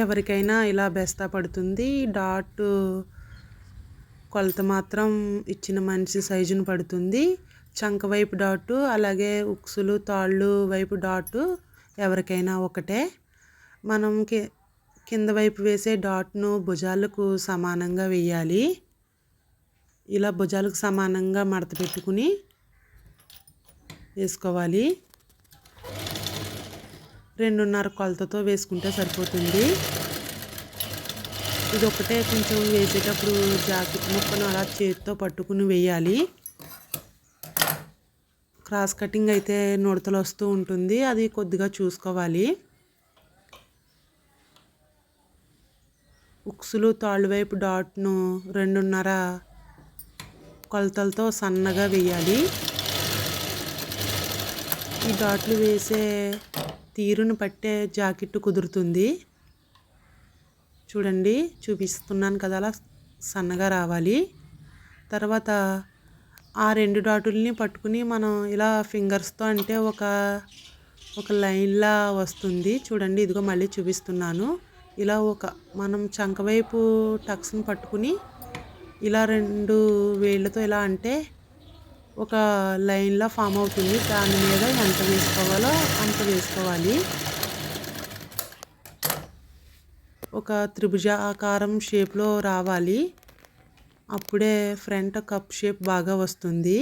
ఎవరికైనా ఇలా బెస్తా పడుతుంది. డాట్ కొలత మాత్రం ఇచ్చిన మనిషి సైజును పడుతుంది. చంక వైపు డాటు అలాగే ఉక్సులు తాళ్ళు వైపు డాటు ఎవరికైనా ఒకటే. మనం కింద వైపు వేసే డాట్ను భుజాలకు సమానంగా వేయాలి. ఇలా భుజాలకు సమానంగా మడత పెట్టుకుని వేసుకోవాలి. 2.5 కొలతతో వేసుకుంటే సరిపోతుంది. ఇది ఒకటే కొంచెం వేసేటప్పుడు జాకెట్ ముక్కను అలా చేతితో పట్టుకుని వేయాలి. క్రాస్ కటింగ్ అయితే నుడతలు వస్తూ ఉంటుంది, అది కొద్దిగా చూసుకోవాలి. ఉక్సులు తాళ్ళు వైపు డాట్ను 2.5 కొలతలతో సన్నగా వేయాలి. ఈ డాట్లు వేసే తీరును పట్టే జాకెట్ కుదురుతుంది. చూడండి, చూపిస్తున్నాను కదా, అలా సన్నగా రావాలి. తర్వాత ఆ 2 డాటుల్ని పట్టుకుని మనం ఇలా ఫింగర్స్తో అంటే ఒక లైన్లా వస్తుంది. చూడండి, ఇదిగో మళ్ళీ చూపిస్తున్నాను. ఇలా మనం చంక వైపు టక్స్ని పట్టుకుని ఇలా 2 వేళ్ళతో ఇలా అంటే ఒక లైన్లా ఫామ్ అవుతుంది. దాని మీద ఎంత వేసుకోవాలో అంత వేసుకోవాలి. ఒక త్రిభుజాకారం షేప్లో రావాలి. అప్పుడే ఫ్రంట్ కప్ షేప్ బాగా వస్తుంది.